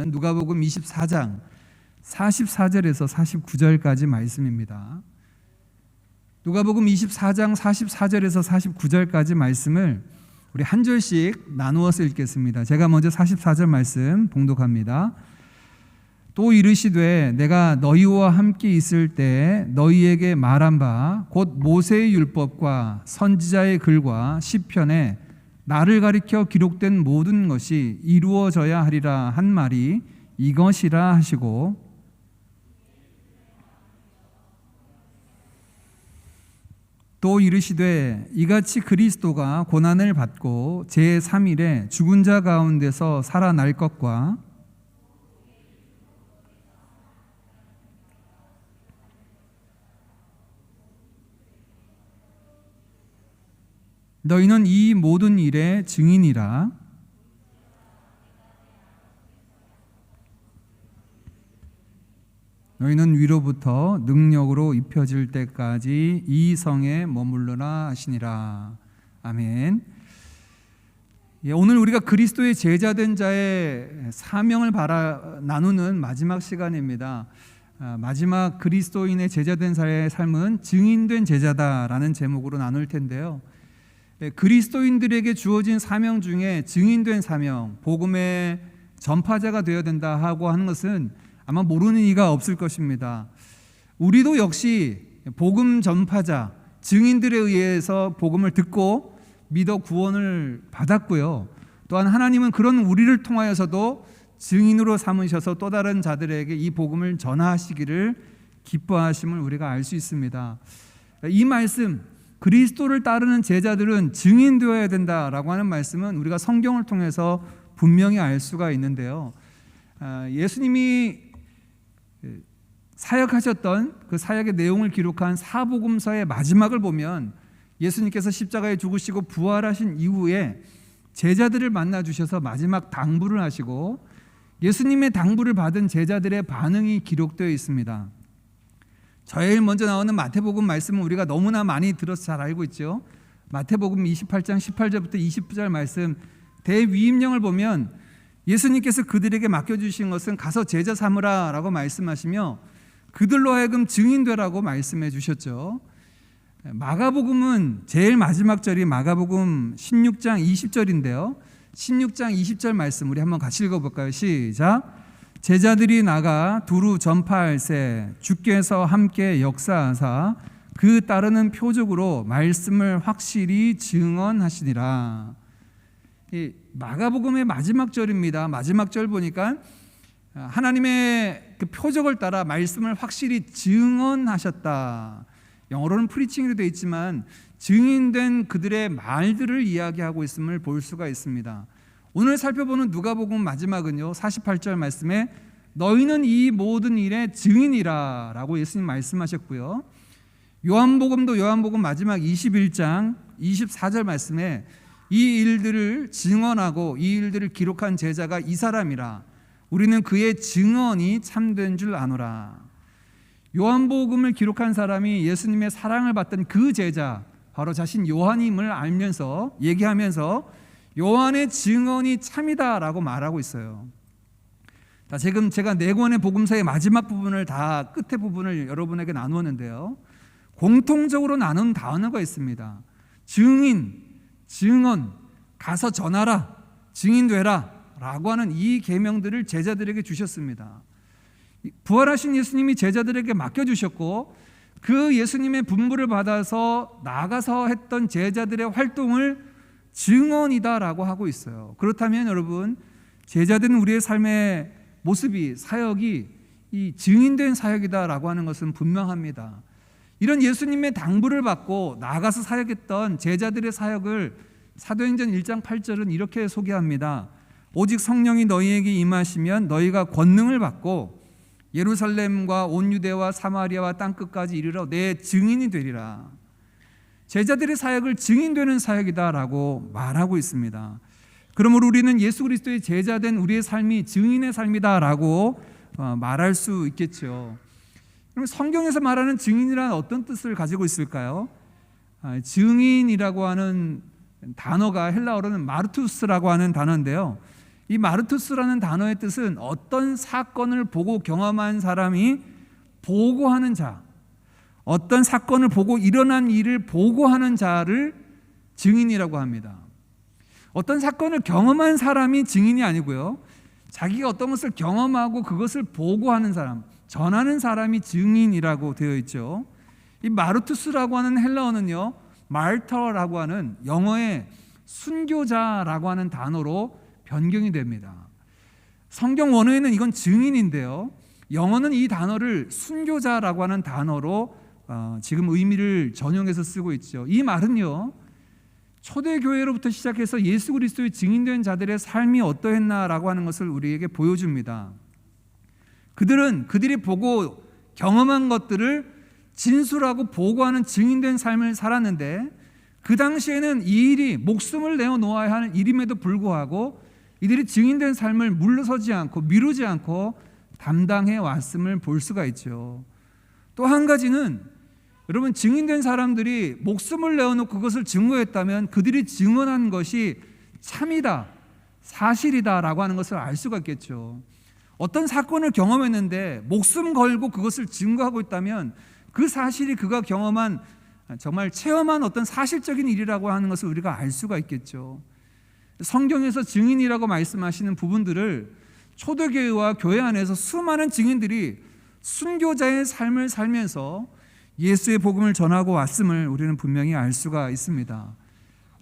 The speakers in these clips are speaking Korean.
누가복음 24장 44절에서 49절까지 말씀입니다. 누가복음 24장 44절에서 49절까지 말씀을 우리 한 절씩 나누어서 읽겠습니다. 제가 먼저 44절 말씀 봉독합니다. 또 이르시되 내가 너희와 함께 있을 때 너희에게 말한 바 곧 모세의 율법과 선지자의 글과 시편에 나를 가리켜 기록된 모든 것이 이루어져야 하리라 한 말이 이것이라 하시고, 또 이르시되 이같이 그리스도가 고난을 받고 제3일에 죽은 자 가운데서 살아날 것과 너희는 이 모든 일의 증인이라. 너희는 위로부터 능력으로 입혀질 때까지 이 성에 머물러라 하시니라. 아멘. 오늘 우리가 그리스도의 제자된 자의 사명을 나누는 마지막 시간입니다. 마지막 그리스도인의 제자된 자의 삶은 증인된 제자다라는 제목으로 나눌 텐데요. 그리스도인들에게 주어진 사명 중에 증인된 사명, 복음의 전파자가 되어야 된다 하고 하는 것은 아마 모르는 이가 없을 것입니다. 우리도 역시 복음 전파자, 증인들에 의해서 복음을 듣고 믿어 구원을 받았고요. 또한 하나님은 그런 우리를 통하여서도 증인으로 삼으셔서 또 다른 자들에게 이 복음을 전하시기를 기뻐하심을 우리가 알 수 있습니다. 이 말씀, 그리스도를 따르는 제자들은 증인되어야 된다라고 하는 말씀은 우리가 성경을 통해서 분명히 알 수가 있는데요. 예수님이 사역하셨던 그 사역의 내용을 기록한 사복음서의 마지막을 보면 예수님께서 십자가에 죽으시고 부활하신 이후에 제자들을 만나 주셔서 마지막 당부를 하시고 예수님의 당부를 받은 제자들의 반응이 기록되어 있습니다. 제일 먼저 나오는 마태복음 말씀은 우리가 너무나 많이 들어서 잘 알고 있죠. 마태복음 28장 18절부터 20절 말씀, 대위임령을 보면 예수님께서 그들에게 맡겨주신 것은 가서 제자 삼으라 라고 말씀하시며 그들로 하여금 증인되라고 말씀해 주셨죠. 마가복음은 제일 마지막 절이 마가복음 16장 20절인데요 16장 20절 말씀 우리 한번 같이 읽어볼까요? 시작. 제자들이 나가 두루 전파할세 주께서 함께 역사하사 그 따르는 표적으로 말씀을 확실히 증언하시니라. 이 마가복음의 마지막 절입니다. 마지막 절 보니까 하나님의 그 표적을 따라 말씀을 확실히 증언하셨다. 영어로는 프리칭으로 되어 있지만 증인된 그들의 말들을 이야기하고 있음을 볼 수가 있습니다. 오늘 살펴보는 누가복음 마지막은요 48절 말씀에 너희는 이 모든 일의 증인이라 라고 예수님 말씀하셨고요. 요한복음도 요한복음 마지막 21장 24절 말씀에 이 일들을 증언하고 이 일들을 기록한 제자가 이 사람이라 우리는 그의 증언이 참된 줄 아노라. 요한복음을 기록한 사람이 예수님의 사랑을 받던 그 제자 바로 자신 요한임을 알면서 얘기하면서 요한의 증언이 참이다라고 말하고 있어요. 지금 제가 네 권의 복음서의 마지막 부분을 다 끝에 부분을 여러분에게 나누었는데요. 공통적으로 나눈 단어가 있습니다. 증인, 증언, 가서 전하라, 증인되라 라고 하는 이 계명들을 제자들에게 주셨습니다. 부활하신 예수님이 제자들에게 맡겨주셨고 그 예수님의 분부를 받아서 나가서 했던 제자들의 활동을 증언이다라고 하고 있어요. 그렇다면 여러분 제자된 우리의 삶의 모습이 사역이 이 증인된 사역이다라고 하는 것은 분명합니다. 이런 예수님의 당부를 받고 나가서 사역했던 제자들의 사역을 사도행전 1장 8절은 이렇게 소개합니다. 오직 성령이 너희에게 임하시면 너희가 권능을 받고 예루살렘과 온 유대와 사마리아와 땅끝까지 이르러 내 증인이 되리라. 제자들의 사역을 증인되는 사역이다라고 말하고 있습니다. 그러므로 우리는 예수 그리스도의 제자된 우리의 삶이 증인의 삶이다라고 말할 수 있겠죠. 그럼 성경에서 말하는 증인이란 어떤 뜻을 가지고 있을까요? 증인이라고 하는 단어가 헬라어로는 마르투스라고 하는 단어인데요. 이 마르투스라는 단어의 뜻은 어떤 사건을 보고 경험한 사람이 보고하는 자, 어떤 사건을 보고 일어난 일을 보고하는 자를 증인이라고 합니다. 어떤 사건을 경험한 사람이 증인이 아니고요, 자기가 어떤 것을 경험하고 그것을 보고하는 사람, 전하는 사람이 증인이라고 되어 있죠. 이 마르투스라고 하는 헬라어는요, 말터라고 하는 영어의 순교자라고 하는 단어로 변경이 됩니다. 성경 원어에는 이건 증인인데요, 영어는 이 단어를 순교자라고 하는 단어로 지금 의미를 전용해서 쓰고 있죠. 이 말은요, 초대교회로부터 시작해서 예수 그리스도의 증인된 자들의 삶이 어떠했나라고 하는 것을 우리에게 보여줍니다. 그들은 그들이 보고 경험한 것들을 진술하고 보고하는 증인된 삶을 살았는데, 그 당시에는 이 일이 목숨을 내어놓아야 하는 일임에도 불구하고 이들이 증인된 삶을 물러서지 않고 미루지 않고 담당해 왔음을 볼 수가 있죠. 또 한 가지는, 여러분, 증인된 사람들이 목숨을 내어놓고 그것을 증거했다면 그들이 증언한 것이 참이다, 사실이다라고 하는 것을 알 수가 있겠죠. 어떤 사건을 경험했는데 목숨 걸고 그것을 증거하고 있다면 그 사실이 그가 경험한, 정말 체험한 어떤 사실적인 일이라고 하는 것을 우리가 알 수가 있겠죠. 성경에서 증인이라고 말씀하시는 부분들을 초대교회와 교회 안에서 수많은 증인들이 순교자의 삶을 살면서 예수의 복음을 전하고 왔음을 우리는 분명히 알 수가 있습니다.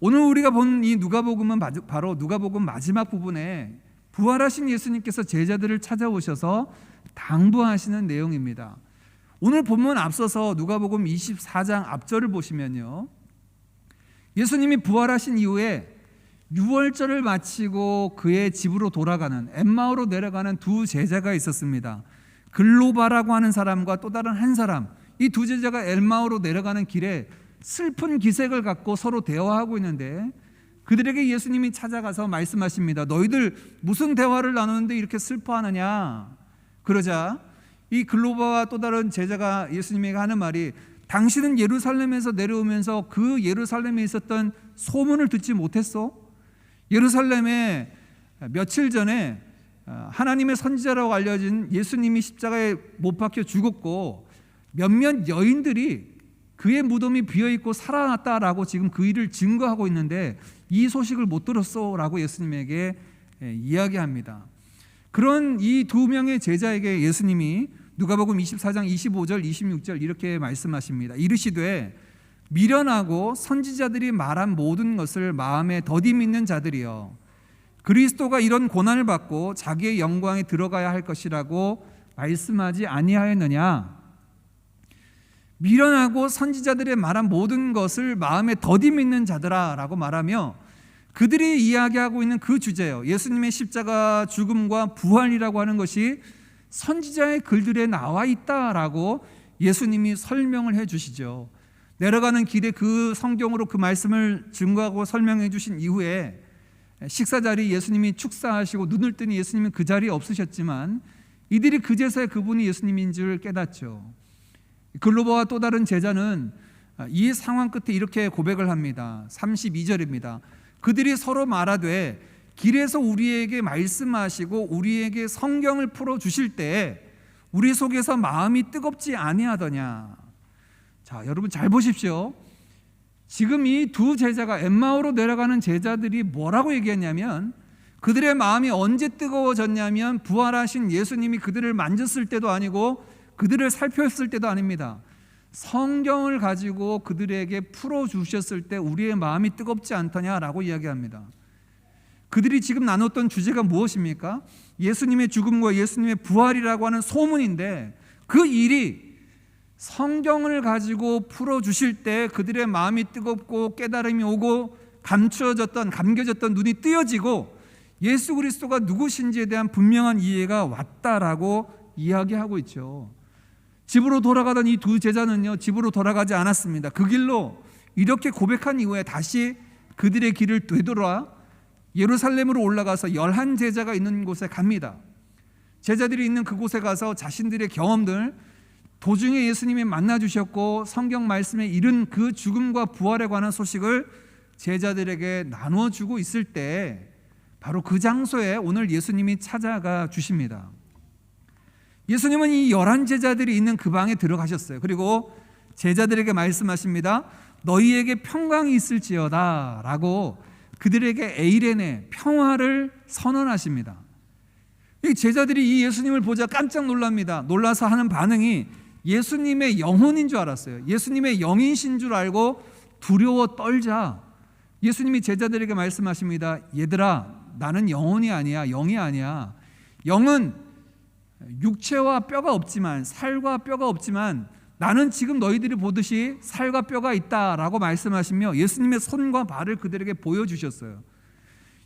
오늘 우리가 본 이 누가복음은 바로 누가복음 마지막 부분에 부활하신 예수님께서 제자들을 찾아오셔서 당부하시는 내용입니다. 오늘 본문 앞서서 누가복음 24장 앞절을 보시면요, 예수님이 부활하신 이후에 유월절을 마치고 그의 집으로 돌아가는, 엠마오로 내려가는 두 제자가 있었습니다. 글로바라고 하는 사람과 또 다른 한 사람, 이 두 제자가 엠마오로 내려가는 길에 슬픈 기색을 갖고 서로 대화하고 있는데, 그들에게 예수님이 찾아가서 말씀하십니다. 너희들 무슨 대화를 나누는데 이렇게 슬퍼하느냐? 그러자 이 글로바와 또 다른 제자가 예수님에게 하는 말이, 당신은 예루살렘에서 내려오면서 그 예루살렘에 있었던 소문을 듣지 못했어? 예루살렘에 며칠 전에 하나님의 선지자라고 알려진 예수님이 십자가에 못 박혀 죽었고 몇몇 여인들이 그의 무덤이 비어있고 살아났다라고 지금 그 일을 증거하고 있는데 이 소식을 못 들었어? 라고 예수님에게 이야기합니다. 그런 이 두 명의 제자에게 예수님이 누가복음 24장 25절 26절 이렇게 말씀하십니다. 이르시되 미련하고 선지자들이 말한 모든 것을 마음에 더디 믿는 자들이여, 그리스도가 이런 고난을 받고 자기의 영광에 들어가야 할 것이라고 말씀하지 아니하였느냐? 미련하고 선지자들의 말한 모든 것을 마음에 더디 믿는 자들아 라고 말하며, 그들이 이야기하고 있는 그 주제요, 예수님의 십자가 죽음과 부활이라고 하는 것이 선지자의 글들에 나와 있다라고 예수님이 설명을 해 주시죠. 내려가는 길에 그 성경으로 그 말씀을 증거하고 설명해 주신 이후에 식사 자리 예수님이 축사하시고 눈을 뜨니 예수님은 그 자리에 없으셨지만 이들이 그제서야 그분이 예수님인 줄 깨닫죠. 글로바와 또 다른 제자는 이 상황 끝에 이렇게 고백을 합니다. 32절입니다. 그들이 서로 말하되 길에서 우리에게 말씀하시고 우리에게 성경을 풀어주실 때에 우리 속에서 마음이 뜨겁지 아니하더냐. 자, 여러분 잘 보십시오. 지금 이 두 제자가, 엠마오로 내려가는 제자들이 뭐라고 얘기했냐면, 그들의 마음이 언제 뜨거워졌냐면 부활하신 예수님이 그들을 만졌을 때도 아니고 그들을 살폈을 때도 아닙니다. 성경을 가지고 그들에게 풀어주셨을 때 우리의 마음이 뜨겁지 않더냐라고 이야기합니다. 그들이 지금 나눴던 주제가 무엇입니까? 예수님의 죽음과 예수님의 부활이라고 하는 소문인데, 그 일이 성경을 가지고 풀어주실 때 그들의 마음이 뜨겁고 깨달음이 오고 감겨졌던 눈이 뜨여지고 예수 그리스도가 누구신지에 대한 분명한 이해가 왔다라고 이야기하고 있죠. 집으로 돌아가던 이 두 제자는요, 집으로 돌아가지 않았습니다. 그 길로 이렇게 고백한 이후에 다시 그들의 길을 되돌아 예루살렘으로 올라가서 11제자가 있는 곳에 갑니다. 제자들이 있는 그곳에 가서 자신들의 경험들, 도중에 예수님이 만나주셨고 성경 말씀에 이른 그 죽음과 부활에 관한 소식을 제자들에게 나누어주고 있을 때 바로 그 장소에 오늘 예수님이 찾아가 주십니다. 예수님은 이 11제자들이 있는 그 방에 들어가셨어요. 그리고 제자들에게 말씀하십니다. 너희에게 평강이 있을지어다 라고 그들에게 에이레네 평화를 선언하십니다. 이 제자들이 이 예수님을 보자 깜짝 놀랍니다. 놀라서 하는 반응이 예수님의 영혼인 줄 알았어요. 예수님의 영이신 줄 알고 두려워 떨자 예수님이 제자들에게 말씀하십니다. 얘들아, 나는 영혼이 아니야, 영이 아니야. 영은 육체와 뼈가 없지만, 살과 뼈가 없지만 나는 지금 너희들이 보듯이 살과 뼈가 있다라고 말씀하시며 예수님의 손과 발을 그들에게 보여주셨어요.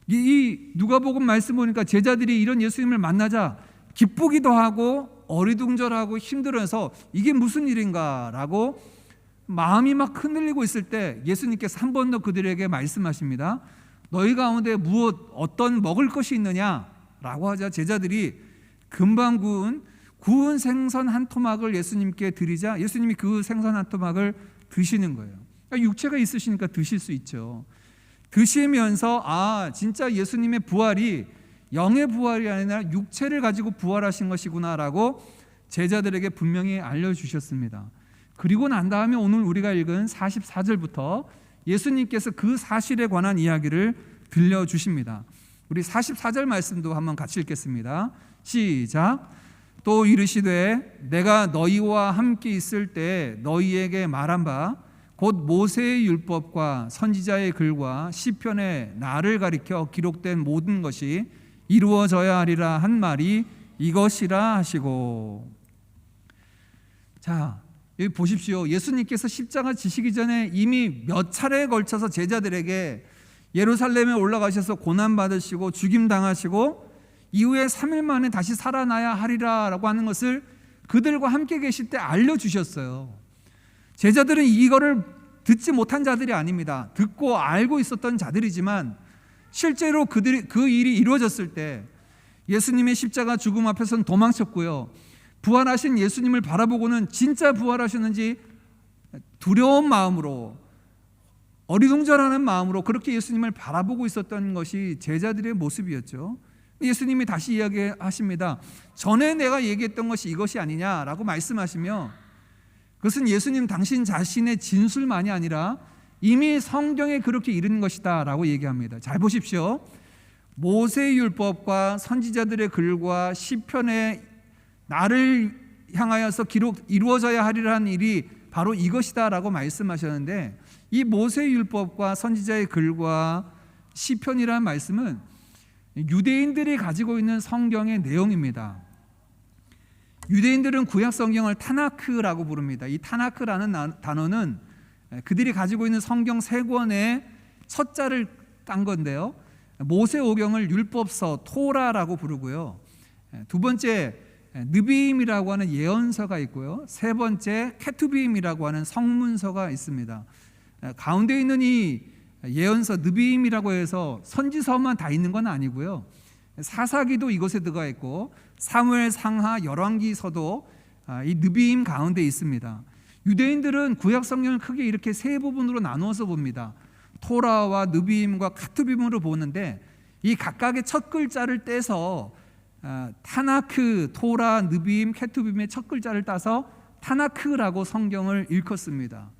이 누가복음 말씀 보니까 제자들이 이런 예수님을 만나자 기쁘기도 하고 어리둥절하고 힘들어서 이게 무슨 일인가라고 마음이 막 흔들리고 있을 때 예수님께서 한 번 더 그들에게 말씀하십니다. 너희 가운데 어떤 먹을 것이 있느냐라고 하자 제자들이 금방 구운 생선 한 토막을 예수님께 드리자 예수님이 그 생선 한 토막을 드시는 거예요. 그러니까 육체가 있으시니까 드실 수 있죠. 드시면서 진짜 예수님의 부활이 영의 부활이 아니라 육체를 가지고 부활하신 것이구나라고 제자들에게 분명히 알려주셨습니다. 그리고 난 다음에 오늘 우리가 읽은 44절부터 예수님께서 그 사실에 관한 이야기를 들려주십니다. 우리 44절 말씀도 한번 같이 읽겠습니다. 시작. 또 이르시되 내가 너희와 함께 있을 때 너희에게 말한 바 곧 모세의 율법과 선지자의 글과 시편에 나를 가리켜 기록된 모든 것이 이루어져야 하리라 한 말이 이것이라 하시고. 자, 여기 보십시오. 예수님께서 십자가 지시기 전에 이미 몇 차례에 걸쳐서 제자들에게 예루살렘에 올라가셔서 고난받으시고 죽임당하시고 이후에 3일 만에 다시 살아나야 하리라 라고 하는 것을 그들과 함께 계실 때 알려주셨어요. 제자들은 이거를 듣지 못한 자들이 아닙니다. 듣고 알고 있었던 자들이지만 실제로 그 일이 이루어졌을 때 예수님의 십자가 죽음 앞에서는 도망쳤고요. 부활하신 예수님을 바라보고는 진짜 부활하셨는지 두려운 마음으로 어리둥절하는 마음으로 그렇게 예수님을 바라보고 있었던 것이 제자들의 모습이었죠. 예수님이 다시 이야기하십니다. 전에 내가 얘기했던 것이 이것이 아니냐라고 말씀하시며 그것은 예수님 당신 자신의 진술만이 아니라 이미 성경에 그렇게 이른 것이다 라고 얘기합니다. 잘 보십시오. 모세의 율법과 선지자들의 글과 시편에 나를 향하여서 이루어져야 하리라는 일이 바로 이것이다 라고 말씀하셨는데 이 모세의 율법과 선지자의 글과 시편이라는 말씀은 유대인들이 가지고 있는 성경의 내용입니다. 유대인들은 구약 성경을 타나크라고 부릅니다. 이 타나크라는 단어는 그들이 가지고 있는 성경 세 권의 첫 자를 딴 건데요. 모세오경을 율법서 토라라고 부르고요. 두 번째 느비임이라고 하는 예언서가 있고요. 세 번째 케투비임이라고 하는 성문서가 있습니다. 가운데 있는 이 예언서 느비임이라고 해서 선지서만 다 있는 건 아니고요. 사사기도 이곳에 들어가 있고 사무엘 상하 열왕기서도 이 느비임 가운데 있습니다. 유대인들은 구약 성경을 크게 이렇게 세 부분으로 나누어서 봅니다. 토라와 느비임과 카투빔으로 보는데 이 각각의 첫 글자를 떼서 타나크, 토라, 느비임, 케투빔의 첫 글자를 따서 타나크라고 성경을 일컫습니다.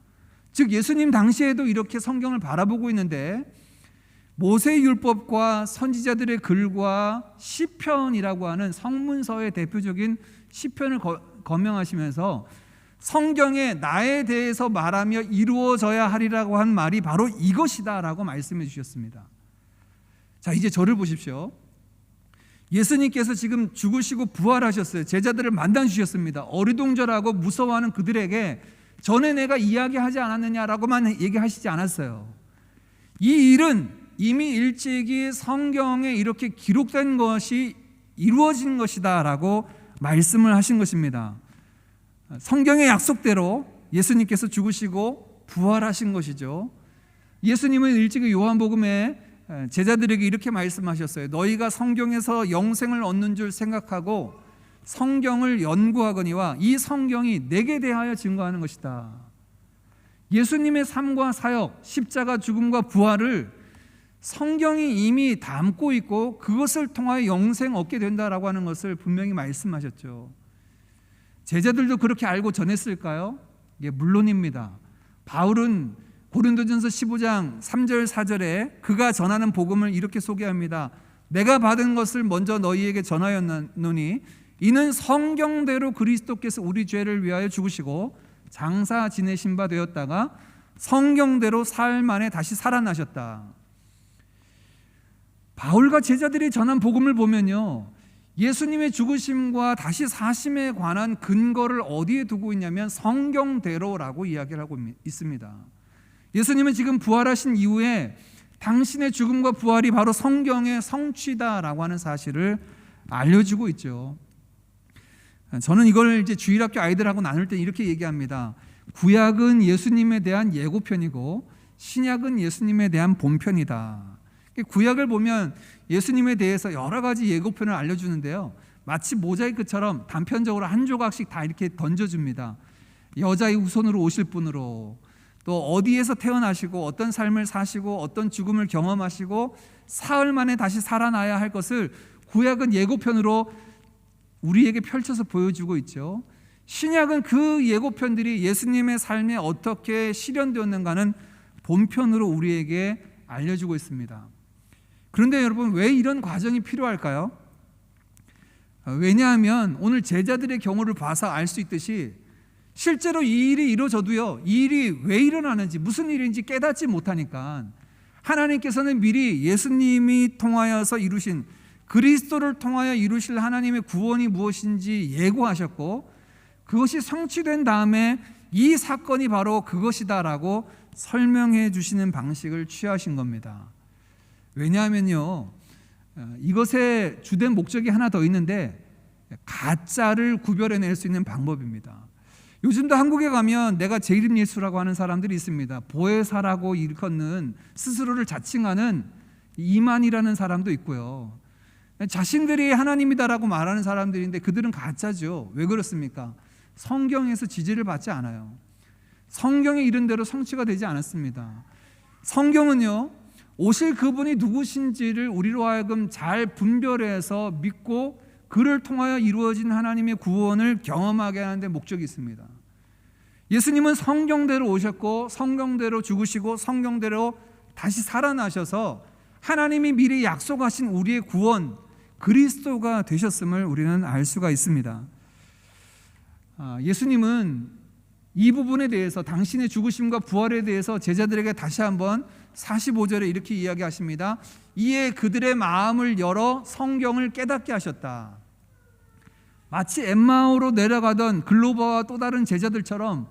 즉 예수님 당시에도 이렇게 성경을 바라보고 있는데 모세의 율법과 선지자들의 글과 시편이라고 하는 성문서의 대표적인 시편을 거명하시면서 성경에 나에 대해서 말하며 이루어져야 하리라고 한 말이 바로 이것이다 라고 말씀해 주셨습니다. 자, 이제 저를 보십시오. 예수님께서 지금 죽으시고 부활하셨어요. 제자들을 만나 주셨습니다. 어리둥절하고 무서워하는 그들에게 전에 내가 이야기하지 않았느냐라고만 얘기하시지 않았어요. 이 일은 이미 일찍이 성경에 이렇게 기록된 것이 이루어진 것이다 라고 말씀을 하신 것입니다. 성경의 약속대로 예수님께서 죽으시고 부활하신 것이죠. 예수님은 일찍이 요한복음에 제자들에게 이렇게 말씀하셨어요. 너희가 성경에서 영생을 얻는 줄 생각하고 성경을 연구하거니와 이 성경이 내게 대하여 증거하는 것이다. 예수님의 삶과 사역, 십자가 죽음과 부활을 성경이 이미 담고 있고 그것을 통하여 영생 얻게 된다라고 하는 것을 분명히 말씀하셨죠. 제자들도 그렇게 알고 전했을까요? 예, 물론입니다. 바울은 고린도전서 15장 3절 4절에 그가 전하는 복음을 이렇게 소개합니다. 내가 받은 것을 먼저 너희에게 전하였노니 이는 성경대로 그리스도께서 우리 죄를 위하여 죽으시고 장사 지내신 바 되었다가 성경대로 사흘 만에 다시 살아나셨다. 바울과 제자들이 전한 복음을 보면요, 예수님의 죽으심과 다시 사심에 관한 근거를 어디에 두고 있냐면 성경대로라고 이야기를 하고 있습니다. 예수님은 지금 부활하신 이후에 당신의 죽음과 부활이 바로 성경의 성취다라고 하는 사실을 알려주고 있죠. 저는 이걸 이제 주일학교 아이들하고 나눌 때 이렇게 얘기합니다. 구약은 예수님에 대한 예고편이고 신약은 예수님에 대한 본편이다. 구약을 보면 예수님에 대해서 여러 가지 예고편을 알려주는데요, 마치 모자이크처럼 단편적으로 한 조각씩 다 이렇게 던져줍니다. 여자의 후손으로 오실 분으로, 또 어디에서 태어나시고 어떤 삶을 사시고 어떤 죽음을 경험하시고 사흘 만에 다시 살아나야 할 것을 구약은 예고편으로 우리에게 펼쳐서 보여주고 있죠. 신약은 그 예고편들이 예수님의 삶에 어떻게 실현되었는가는 본편으로 우리에게 알려주고 있습니다. 그런데 여러분, 왜 이런 과정이 필요할까요? 왜냐하면 오늘 제자들의 경우를 봐서 알 수 있듯이 실제로 이 일이 이루어져도요, 이 일이 왜 일어나는지 무슨 일인지 깨닫지 못하니까 하나님께서는 미리 예수님이 통하여서 이루신, 그리스도를 통하여 이루실 하나님의 구원이 무엇인지 예고하셨고 그것이 성취된 다음에 이 사건이 바로 그것이다라고 설명해 주시는 방식을 취하신 겁니다. 왜냐하면요, 이것의 주된 목적이 하나 더 있는데 가짜를 구별해낼 수 있는 방법입니다. 요즘도 한국에 가면 내가 재림 예수라고 하는 사람들이 있습니다. 보혜사라고 일컫는, 스스로를 자칭하는 이만이라는 사람도 있고요. 자신들이 하나님이다라고 말하는 사람들인데 그들은 가짜죠. 왜 그렇습니까? 성경에서 지지를 받지 않아요. 성경에 이른 대로 성취가 되지 않았습니다. 성경은요, 오실 그분이 누구신지를 우리로 하여금 잘 분별해서 믿고 그를 통하여 이루어진 하나님의 구원을 경험하게 하는 데 목적이 있습니다. 예수님은 성경대로 오셨고 성경대로 죽으시고 성경대로 다시 살아나셔서 하나님이 미리 약속하신 우리의 구원, 그리스도가 되셨음을 우리는 알 수가 있습니다. 예수님은 이 부분에 대해서, 당신의 죽으심과 부활에 대해서 제자들에게 다시 한번 45절에 이렇게 이야기하십니다. 이에 그들의 마음을 열어 성경을 깨닫게 하셨다. 마치 엠마오로 내려가던 글로바와 또 다른 제자들처럼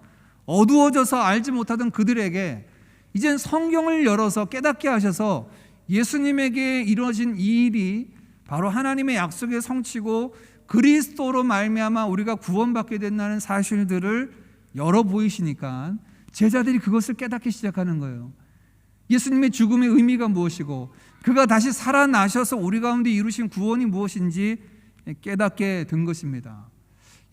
어두워져서 알지 못하던 그들에게 이젠 성경을 열어서 깨닫게 하셔서 예수님에게 이루어진 이 일이 바로 하나님의 약속의 성취고 그리스도로 말미암아 우리가 구원받게 된다는 사실들을 열어 보이시니까 제자들이 그것을 깨닫기 시작하는 거예요. 예수님의 죽음의 의미가 무엇이고 그가 다시 살아나셔서 우리 가운데 이루신 구원이 무엇인지 깨닫게 된 것입니다.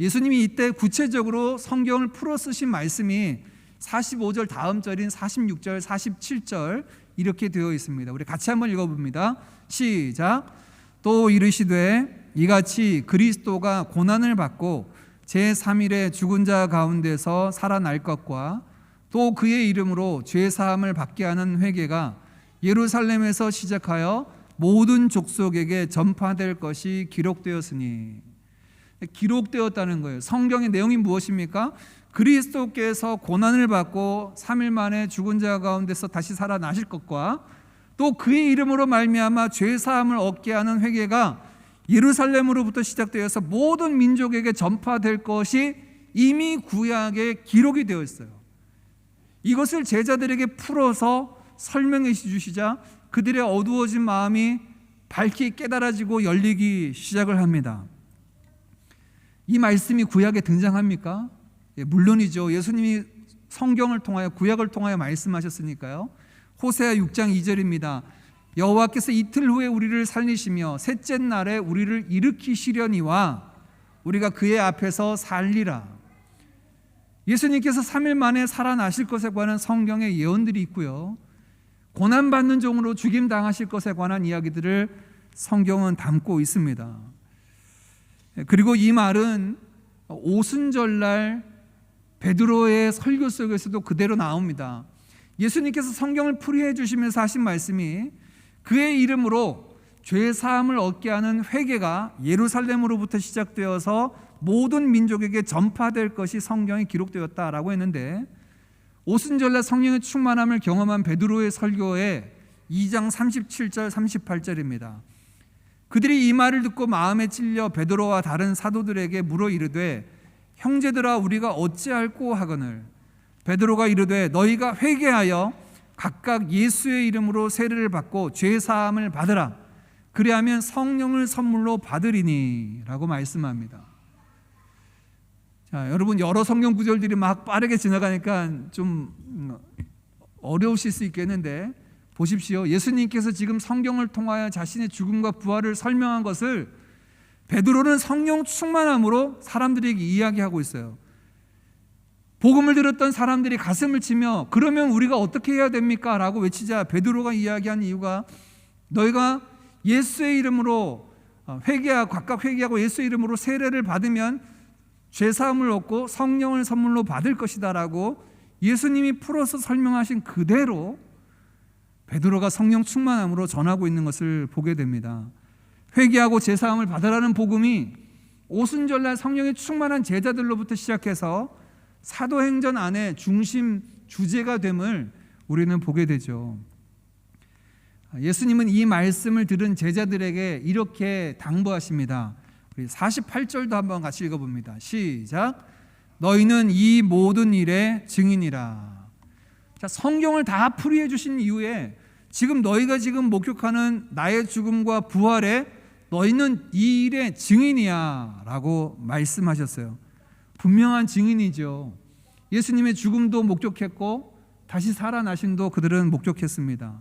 예수님이 이때 구체적으로 성경을 풀어 쓰신 말씀이 45절 다음 절인 46절, 47절 이렇게 되어 있습니다. 우리 같이 한번 읽어봅니다. 시작. 또 이르시되 이같이 그리스도가 고난을 받고 제3일에 죽은 자 가운데서 살아날 것과 또 그의 이름으로 죄사함을 받게 하는 회개가 예루살렘에서 시작하여 모든 족속에게 전파될 것이 기록되었으니. 기록되었다는 거예요. 성경의 내용이 무엇입니까? 그리스도께서 고난을 받고 3일 만에 죽은 자 가운데서 다시 살아나실 것과 또 그의 이름으로 말미암아 죄사함을 얻게 하는 회개가 예루살렘으로부터 시작되어서 모든 민족에게 전파될 것이 이미 구약에 기록이 되어 있어요. 이것을 제자들에게 풀어서 설명해 주시자 그들의 어두워진 마음이 밝히 깨달아지고 열리기 시작을 합니다. 이 말씀이 구약에 등장합니까? 예, 물론이죠. 예수님이 성경을 통하여, 구약을 통하여 말씀하셨으니까요. 호세아 6장 2절입니다. 여호와께서 이틀 후에 우리를 살리시며 셋째 날에 우리를 일으키시려니와 우리가 그의 앞에서 살리라. 예수님께서 3일 만에 살아나실 것에 관한 성경의 예언들이 있고요. 고난받는 종으로 죽임당하실 것에 관한 이야기들을 성경은 담고 있습니다. 그리고 이 말은 오순절날 베드로의 설교 속에서도 그대로 나옵니다. 예수님께서 성경을 풀이해 주시면서 하신 말씀이 그의 이름으로 죄 사함을 얻게 하는 회개가 예루살렘으로부터 시작되어서 모든 민족에게 전파될 것이 성경에 기록되었다라고 했는데, 오순절날 성령의 충만함을 경험한 베드로의 설교에 2장 37절 38절입니다. 그들이 이 말을 듣고 마음에 찔려 베드로와 다른 사도들에게 물어 이르되 형제들아 우리가 어찌할꼬 하거늘. 베드로가 이르되 너희가 회개하여 각각 예수의 이름으로 세례를 받고 죄 사함을 받으라. 그리하면 성령을 선물로 받으리니 라고 말씀합니다. 자, 여러분, 여러 성경 구절들이 막 빠르게 지나가니까 좀 어려우실 수 있겠는데 보십시오. 예수님께서 지금 성경을 통하여 자신의 죽음과 부활을 설명한 것을 베드로는 성령 충만함으로 사람들에게 이야기하고 있어요. 복음을 들었던 사람들이 가슴을 치며 그러면 우리가 어떻게 해야 됩니까? 라고 외치자 베드로가 이야기한 이유가 너희가 예수의 이름으로 각각 회개하고 예수의 이름으로 세례를 받으면 죄사함을 얻고 성령을 선물로 받을 것이다 라고 예수님이 풀어서 설명하신 그대로 베드로가 성령 충만함으로 전하고 있는 것을 보게 됩니다. 회개하고 죄사함을 받으라는 복음이 오순절날 성령의 충만한 제자들로부터 시작해서 사도행전 안에 중심 주제가 됨을 우리는 보게 되죠. 예수님은 이 말씀을 들은 제자들에게 이렇게 당부하십니다. 우리 48절도 한번 같이 읽어봅니다. 시작. 너희는 이 모든 일의 증인이라. 자, 성경을 다 풀이해 주신 이후에 지금 너희가 지금 목격하는 나의 죽음과 부활에 너희는 이 일의 증인이야 라고 말씀하셨어요. 분명한 증인이죠. 예수님의 죽음도 목격했고 다시 살아나심도 그들은 목격했습니다.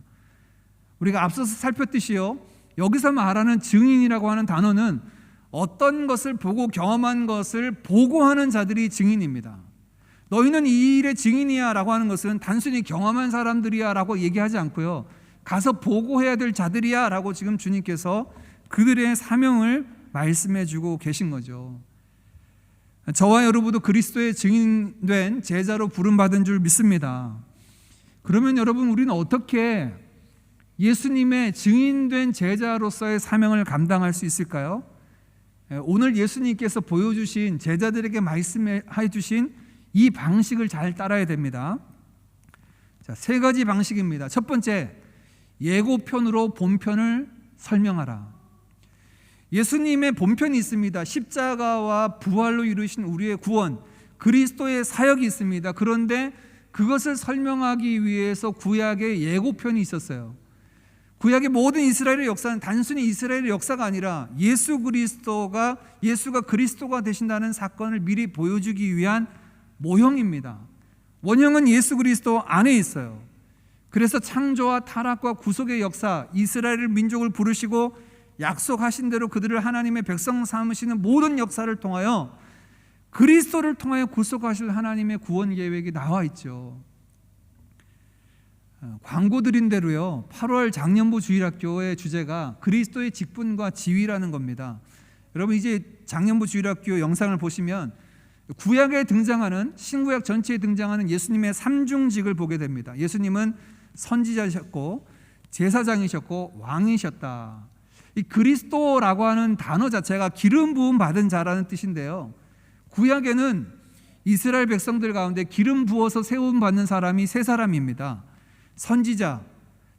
우리가 앞서서 살폈듯이요, 여기서 말하는 증인이라고 하는 단어는 어떤 것을 보고 경험한 것을 보고하는 자들이 증인입니다. 너희는 이 일의 증인이야 라고 하는 것은 단순히 경험한 사람들이야 라고 얘기하지 않고요, 가서 보고해야 될 자들이야 라고 지금 주님께서 그들의 사명을 말씀해 주고 계신 거죠. 저와 여러분도 그리스도의 증인된 제자로 부름받은 줄 믿습니다. 그러면 여러분, 우리는 어떻게 예수님의 증인된 제자로서의 사명을 감당할 수 있을까요? 오늘 예수님께서 보여주신, 제자들에게 말씀해 주신 이 방식을 잘 따라야 됩니다. 자, 세 가지 방식입니다. 첫 번째, 예고편으로 본편을 설명하라. 예수님의 본편이 있습니다. 십자가와 부활로 이루신 우리의 구원, 그리스도의 사역이 있습니다. 그런데 그것을 설명하기 위해서 구약의 예고편이 있었어요. 구약의 모든 이스라엘의 역사는 단순히 이스라엘의 역사가 아니라 예수가 그리스도가 되신다는 사건을 미리 보여주기 위한 모형입니다. 원형은 예수 그리스도 안에 있어요. 그래서 창조와 타락과 구속의 역사, 이스라엘 민족을 부르시고 약속하신 대로 그들을 하나님의 백성 삼으시는 모든 역사를 통하여 그리스도를 통하여 구속하실 하나님의 구원 계획이 나와 있죠. 광고 드린 대로요, 8월 장년부 주일학교의 주제가 그리스도의 직분과 지위라는 겁니다. 여러분, 이제 장년부 주일학교 영상을 보시면 구약에 등장하는, 신구약 전체에 등장하는 예수님의 삼중직을 보게 됩니다. 예수님은 선지자셨고 제사장이셨고 왕이셨다. 이 그리스도라고 하는 단어 자체가 기름 부음 받은 자라는 뜻인데요, 구약에는 이스라엘 백성들 가운데 기름 부어서 세움 받는 사람이 세 사람입니다. 선지자,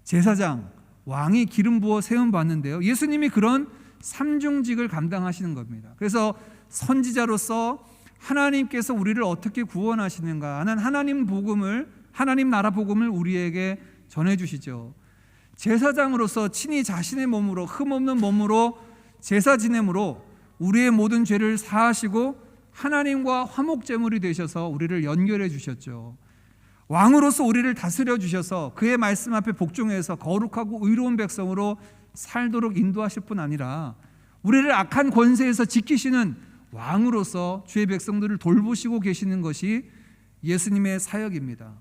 제사장, 왕이 기름 부어 세움 받는데요, 예수님이 그런 삼중직을 감당하시는 겁니다. 그래서 선지자로서 하나님께서 우리를 어떻게 구원하시는가 하는 하나님 나라 복음을 우리에게 전해주시죠. 제사장으로서 친히 자신의 몸으로, 흠없는 몸으로 제사 지냄으로 우리의 모든 죄를 사하시고 하나님과 화목제물이 되셔서 우리를 연결해 주셨죠. 왕으로서 우리를 다스려 주셔서 그의 말씀 앞에 복종해서 거룩하고 의로운 백성으로 살도록 인도하실 뿐 아니라 우리를 악한 권세에서 지키시는 왕으로서 주의 백성들을 돌보시고 계시는 것이 예수님의 사역입니다.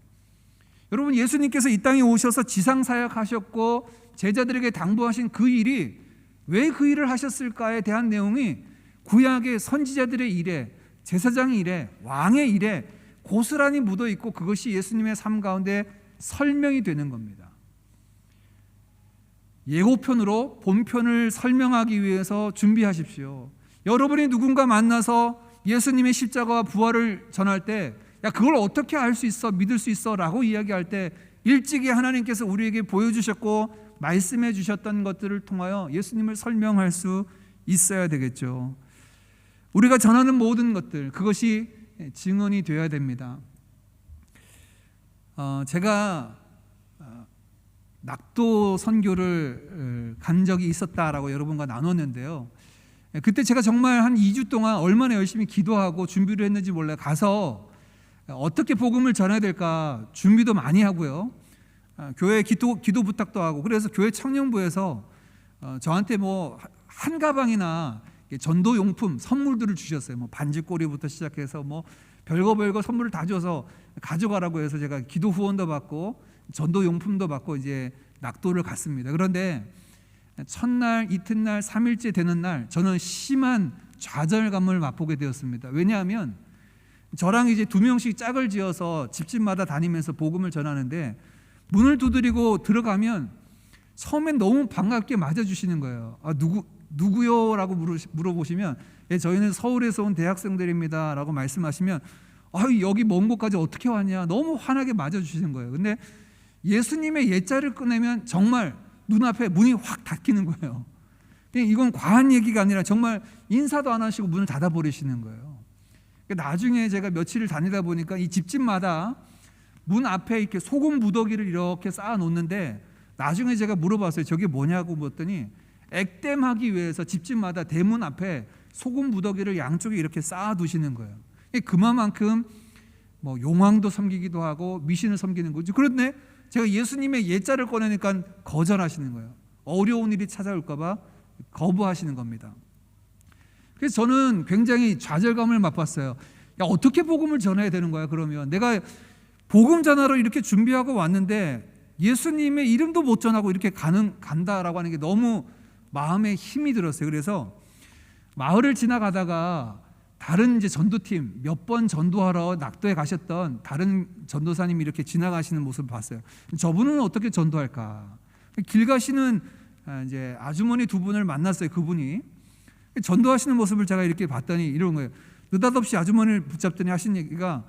여러분, 예수님께서 이 땅에 오셔서 지상사역하셨고 제자들에게 당부하신 그 일이 왜 그 일을 하셨을까에 대한 내용이 구약의 선지자들의 일에, 제사장의 일에, 왕의 일에 고스란히 묻어 있고, 그것이 예수님의 삶 가운데 설명이 되는 겁니다. 예고편으로 본편을 설명하기 위해서 준비하십시오. 여러분이 누군가 만나서 예수님의 십자가와 부활을 전할 때, 야, 그걸 어떻게 알 수 있어, 믿을 수 있어 라고 이야기할 때 일찍이 하나님께서 우리에게 보여주셨고 말씀해 주셨던 것들을 통하여 예수님을 설명할 수 있어야 되겠죠. 우리가 전하는 모든 것들, 그것이 증언이 되어야 됩니다. 제가 낙도 선교를 간 적이 있었다라고 여러분과 나눴는데요. 그때 제가 정말 한 2주 동안 얼마나 열심히 기도하고 준비를 했는지 몰라요. 가서 어떻게 복음을 전해야 될까 준비도 많이 하고요. 교회 기도 부탁도 하고, 그래서 교회 청년부에서 저한테 뭐 한 가방이나 전도 용품 선물들을 주셨어요. 뭐 반지꼬리부터 시작해서 뭐 별거 선물을 다 줘서 가져가라고 해서 제가 기도 후원도 받고 전도 용품도 받고 이제 낙도를 갔습니다. 그런데 첫날, 이튿날, 3일째 되는 날 저는 심한 좌절감을 맛보게 되었습니다. 왜냐하면 저랑 이제 2명씩 짝을 지어서 집집마다 다니면서 복음을 전하는데, 문을 두드리고 들어가면 처음엔 너무 반갑게 맞아주시는 거예요. 누구요? 라고 물어보시면, 예, 저희는 서울에서 온 대학생들입니다 라고 말씀하시면, 여기 먼 곳까지 어떻게 왔냐, 너무 환하게 맞아주시는 거예요. 근데 예수님의 옛자를 꺼내면 정말 눈앞에 문이 확 닫히는 거예요. 이건 과한 얘기가 아니라 정말 인사도 안 하시고 문을 닫아버리시는 거예요. 나중에 제가 며칠을 다니다 보니까 이 집집마다 문 앞에 이렇게 소금 무더기를 이렇게 쌓아 놓는데, 나중에 제가 물어봤어요. 저게 뭐냐고 물었더니 액땜하기 위해서 집집마다 대문 앞에 소금 무더기를 양쪽에 이렇게 쌓아 두시는 거예요. 그만큼 뭐 용왕도 섬기기도 하고 미신을 섬기는 거죠. 그런데 제가 예수님의 옛자를 꺼내니까 거절하시는 거예요. 어려운 일이 찾아올까 봐 거부하시는 겁니다. 그래서 저는 굉장히 좌절감을 맛봤어요. 야, 어떻게 복음을 전해야 되는 거야? 그러면 내가 복음 전하러 이렇게 준비하고 왔는데 예수님의 이름도 못 전하고 이렇게 간다라고 하는 게 너무 마음에 힘이 들었어요. 그래서 마을을 지나가다가 다른 이제 전도팀, 몇 번 전도하러 낙도에 가셨던 다른 전도사님이 이렇게 지나가시는 모습을 봤어요. 저분은 어떻게 전도할까? 길 가시는 이제 아주머니 2분을 만났어요. 그분이 전도하시는 모습을 제가 이렇게 봤더니 이런 거예요. 느닷없이 아주머니를 붙잡더니 하신 얘기가,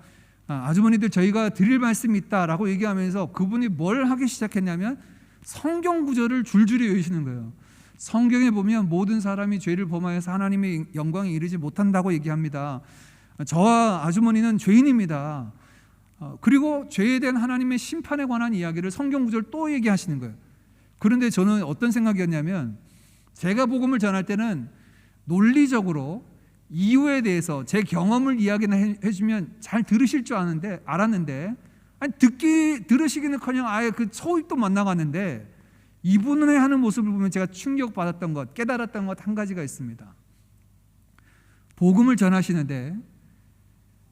아주머니들 저희가 드릴 말씀이 있다라고 얘기하면서 그분이 뭘 하기 시작했냐면 성경 구절을 줄줄이 외우시는 거예요. 성경에 보면 모든 사람이 죄를 범하여서 하나님의 영광에 이르지 못한다고 얘기합니다. 저와 아주머니는 죄인입니다. 그리고 죄에 대한 하나님의 심판에 관한 이야기를 성경 구절 또 얘기하시는 거예요. 그런데 저는 어떤 생각이었냐면, 제가 복음을 전할 때는 논리적으로 이유에 대해서 제 경험을 이야기를 해주면 잘 들으실 줄 알았는데, 들으시기는커녕 아예 그 초입도 못 나갔는데, 이분의 하는 모습을 보면 제가 충격받았던 것, 깨달았던 것 한 가지가 있습니다. 복음을 전하시는데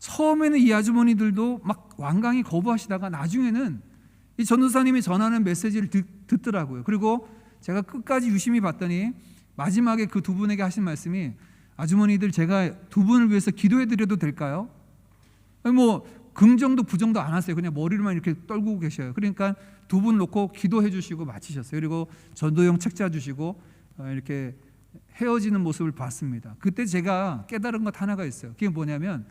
처음에는 이 아주머니들도 막 완강히 거부하시다가 나중에는 이 전도사님이 전하는 메시지를 듣더라고요. 그리고 제가 끝까지 유심히 봤더니 마지막에 그 2분에게 하신 말씀이, 아주머니들 제가 2분을 위해서 기도해 드려도 될까요? 뭐 긍정도 부정도 안 하세요. 그냥 머리로만 이렇게 떨구고 계셔요. 그러니까 2분 놓고 기도해 주시고 마치셨어요. 그리고 전도용 책자 주시고 이렇게 헤어지는 모습을 봤습니다. 그때 제가 깨달은 것 하나가 있어요. 그게 뭐냐면,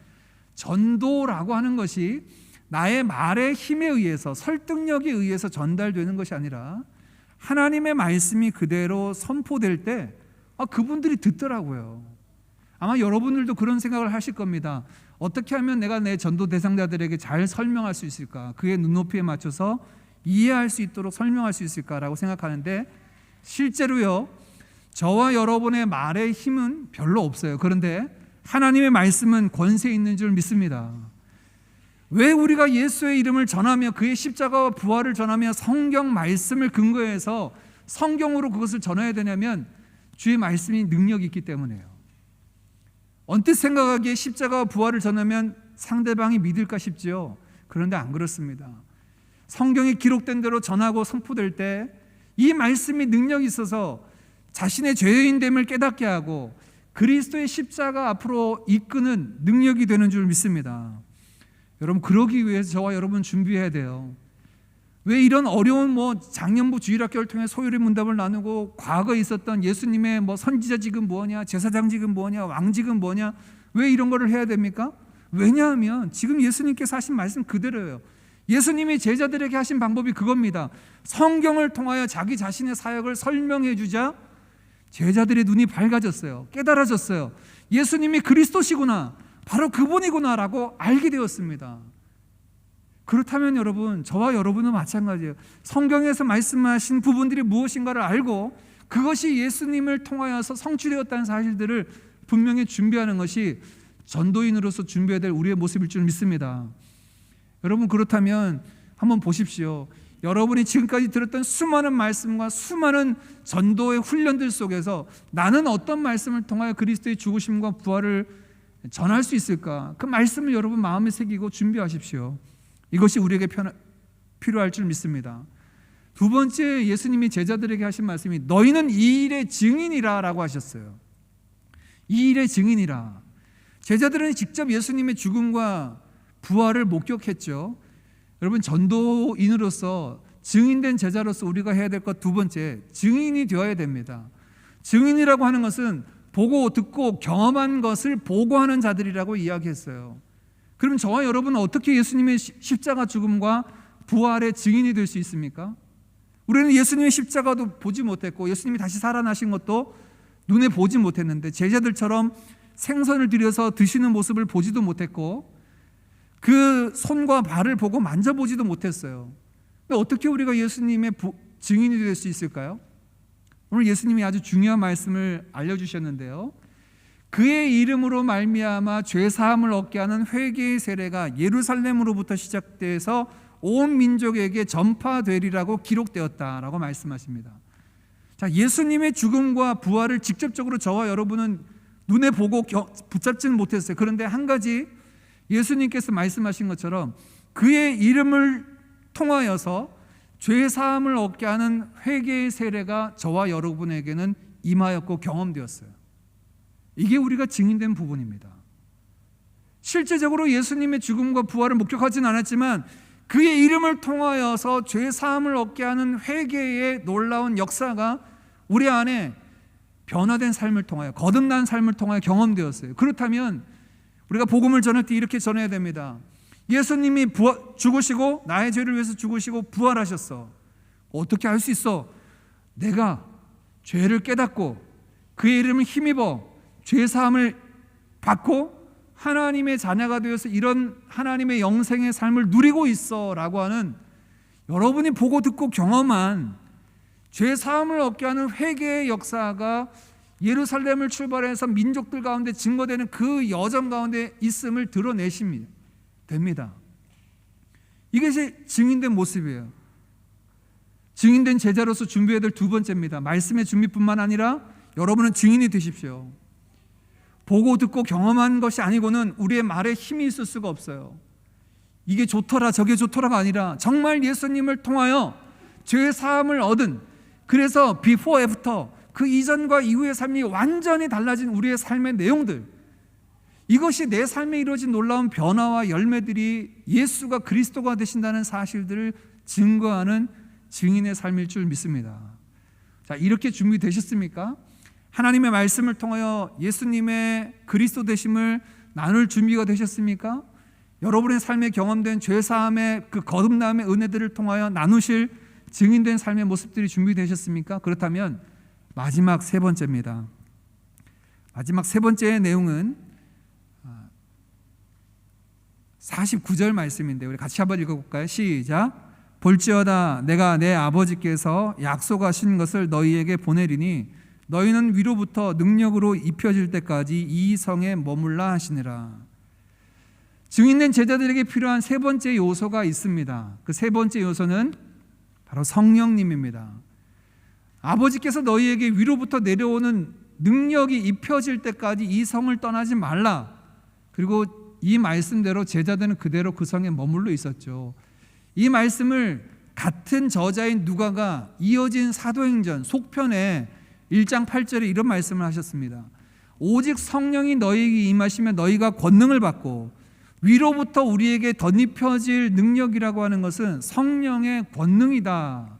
전도라고 하는 것이 나의 말의 힘에 의해서, 설득력에 의해서 전달되는 것이 아니라 하나님의 말씀이 그대로 선포될 때 그분들이 듣더라고요. 아마 여러분들도 그런 생각을 하실 겁니다. 어떻게 하면 내가 내 전도 대상자들에게 잘 설명할 수 있을까? 그의 눈높이에 맞춰서 이해할 수 있도록 설명할 수 있을까라고 생각하는데, 실제로요, 저와 여러분의 말의 힘은 별로 없어요. 그런데 하나님의 말씀은 권세 있는 줄 믿습니다. 왜 우리가 예수의 이름을 전하며 그의 십자가와 부활을 전하며 성경 말씀을 근거해서 성경으로 그것을 전해야 되냐면, 주의 말씀이 능력이 있기 때문이에요. 언뜻 생각하기에 십자가와 부활을 전하면 상대방이 믿을까 싶지요. 그런데 안 그렇습니다. 성경에 기록된 대로 전하고 선포될 때 이 말씀이 능력이 있어서 자신의 죄인됨을 깨닫게 하고 그리스도의 십자가 앞으로 이끄는 능력이 되는 줄 믿습니다. 여러분, 그러기 위해서 저와 여러분 준비해야 돼요. 왜 이런 어려운 장년부 주일학교를 통해 소요리 문답을 나누고 과거에 있었던 예수님의 선지자직은 뭐냐, 제사장직은 뭐냐, 왕직은 뭐냐, 왜 이런 거를 해야 됩니까? 왜냐하면 지금 예수님께서 하신 말씀 그대로예요. 예수님이 제자들에게 하신 방법이 그겁니다. 성경을 통하여 자기 자신의 사역을 설명해 주자 제자들의 눈이 밝아졌어요. 깨달아졌어요. 예수님이 그리스도시구나, 바로 그분이구나 라고 알게 되었습니다. 그렇다면 여러분, 저와 여러분은 마찬가지예요. 성경에서 말씀하신 부분들이 무엇인가를 알고 그것이 예수님을 통하여서 성취되었다는 사실들을 분명히 준비하는 것이 전도인으로서 준비해야 될 우리의 모습일 줄 믿습니다. 여러분, 그렇다면 한번 보십시오. 여러분이 지금까지 들었던 수많은 말씀과 수많은 전도의 훈련들 속에서 나는 어떤 말씀을 통하여 그리스도의 죽으심과 부활을 전할 수 있을까? 그 말씀을 여러분 마음에 새기고 준비하십시오. 이것이 우리에게 필요할 줄 믿습니다. 두 번째, 예수님이 제자들에게 하신 말씀이 너희는 이 일의 증인이라 라고 하셨어요. 이 일의 증인이라. 제자들은 직접 예수님의 죽음과 부활을 목격했죠. 여러분, 전도인으로서 증인된 제자로서 우리가 해야 될 것 두 번째, 증인이 되어야 됩니다. 증인이라고 하는 것은 보고 듣고 경험한 것을 보고하는 자들이라고 이야기했어요. 그럼 저와 여러분은 어떻게 예수님의 십자가 죽음과 부활의 증인이 될 수 있습니까? 우리는 예수님의 십자가도 보지 못했고 예수님이 다시 살아나신 것도 눈에 보지 못했는데 제자들처럼 생선을 들여서 드시는 모습을 보지도 못했고 그 손과 발을 보고 만져보지도 못했어요. 근데 어떻게 우리가 예수님의 증인이 될 수 있을까요? 오늘 예수님이 아주 중요한 말씀을 알려주셨는데요. 그의 이름으로 말미암아 죄사함을 얻게 하는 회개의 세례가 예루살렘으로부터 시작돼서 온 민족에게 전파되리라고 기록되었다라고 말씀하십니다. 자, 예수님의 죽음과 부활을 직접적으로 저와 여러분은 눈에 보고 붙잡지는 못했어요. 그런데 한 가지 예수님께서 말씀하신 것처럼 그의 이름을 통하여서 죄사함을 얻게 하는 회개의 세례가 저와 여러분에게는 임하였고 경험되었어요. 이게 우리가 증인된 부분입니다. 실제적으로 예수님의 죽음과 부활을 목격하지는 않았지만 그의 이름을 통하여서 죄사함을 얻게 하는 회개의 놀라운 역사가 우리 안에 변화된 삶을 통하여, 거듭난 삶을 통하여 경험되었어요. 그렇다면 우리가 복음을 전할 때 이렇게 전해야 됩니다. 예수님이 죽으시고 나의 죄를 위해서 죽으시고 부활하셨어. 어떻게 할 수 있어? 내가 죄를 깨닫고 그의 이름을 힘입어 죄사함을 받고 하나님의 자녀가 되어서 이런 하나님의 영생의 삶을 누리고 있어 라고 하는, 여러분이 보고 듣고 경험한 죄사함을 얻게 하는 회개의 역사가 예루살렘을 출발해서 민족들 가운데 증거되는 그 여정 가운데 있음을 드러내십니다. 됩니다. 이것이 증인된 모습이에요. 증인된 제자로서 준비해야 될 두 번째입니다. 말씀의 준비뿐만 아니라 여러분은 증인이 되십시오. 보고 듣고 경험한 것이 아니고는 우리의 말에 힘이 있을 수가 없어요. 이게 좋더라 저게 좋더라가 아니라 정말 예수님을 통하여 죄 사함을 얻은, 그래서 before, after, 그 이전과 이후의 삶이 완전히 달라진 우리의 삶의 내용들, 이것이 내 삶에 이루어진 놀라운 변화와 열매들이 예수가 그리스도가 되신다는 사실들을 증거하는 증인의 삶일 줄 믿습니다. 자, 이렇게 준비되셨습니까? 하나님의 말씀을 통하여 예수님의 그리스도 되심을 나눌 준비가 되셨습니까? 여러분의 삶에 경험된 죄사함의 그 거듭남의 은혜들을 통하여 나누실 증인된 삶의 모습들이 준비되셨습니까? 그렇다면 마지막 세 번째입니다. 마지막 세 번째의 내용은 49절 말씀인데 우리 같이 한번 읽어볼까요? 시작. 볼지어다 내가 내 아버지께서 약속하신 것을 너희에게 보내리니 너희는 위로부터 능력으로 입혀질 때까지 이 성에 머물라 하시니라. 증인된 제자들에게 필요한 세 번째 요소가 있습니다. 그 세 번째 요소는 바로 성령님입니다. 아버지께서 너희에게 위로부터 내려오는 능력이 입혀질 때까지 이 성을 떠나지 말라. 그리고 이 말씀대로 제자들은 그대로 그 성에 머물러 있었죠. 이 말씀을 같은 저자인 누가가 이어진 사도행전 속편에 1장 8절에 이런 말씀을 하셨습니다. 오직 성령이 너희에게 임하시면 너희가 권능을 받고, 위로부터 우리에게 덧입혀질 능력이라고 하는 것은 성령의 권능이다.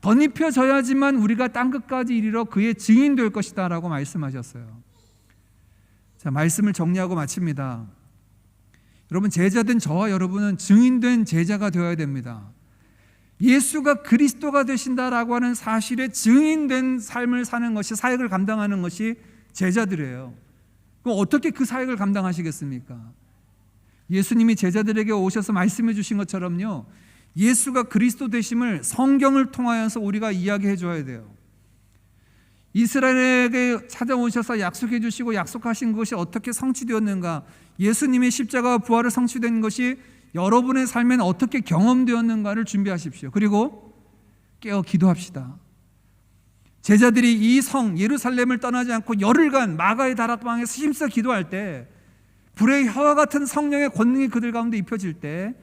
덧입혀져야지만 우리가 땅끝까지 이르러 그의 증인 될 것이다 라고 말씀하셨어요. 자, 말씀을 정리하고 마칩니다. 여러분, 제자된 저와 여러분은 증인된 제자가 되어야 됩니다. 예수가 그리스도가 되신다라고 하는 사실에 증인된 삶을 사는 것이, 사역을 감당하는 것이 제자들이에요. 그럼 어떻게 그 사역을 감당하시겠습니까? 예수님이 제자들에게 오셔서 말씀해 주신 것처럼요, 예수가 그리스도 되심을 성경을 통하여서 우리가 이야기해 줘야 돼요. 이스라엘에게 찾아오셔서 약속해 주시고 약속하신 것이 어떻게 성취되었는가, 예수님의 십자가와 부활을 성취된 것이 여러분의 삶에는 어떻게 경험되었는가를 준비하십시오. 그리고 깨어 기도합시다. 제자들이 이 성 예루살렘을 떠나지 않고 열흘간 마가의 다락방에서 힘써 기도할 때, 불의 혀와 같은 성령의 권능이 그들 가운데 입혀질 때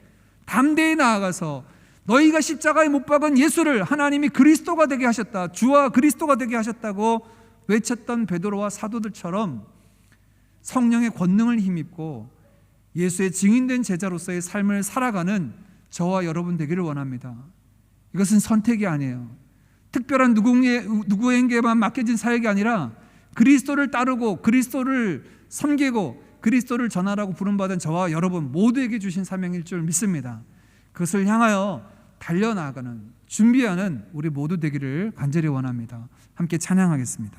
담대히 나아가서 너희가 십자가에 못 박은 예수를 하나님이 그리스도가 되게 하셨다, 주와 그리스도가 되게 하셨다고 외쳤던 베드로와 사도들처럼 성령의 권능을 힘입고 예수의 증인된 제자로서의 삶을 살아가는 저와 여러분 되기를 원합니다. 이것은 선택이 아니에요. 특별한 누구에게만 맡겨진 사역이 아니라 그리스도를 따르고 그리스도를 섬기고 그리스도를 전하라고 부름받은 저와 여러분 모두에게 주신 사명일 줄 믿습니다. 그것을 향하여 달려나가는, 준비하는 우리 모두 되기를 간절히 원합니다. 함께 찬양하겠습니다.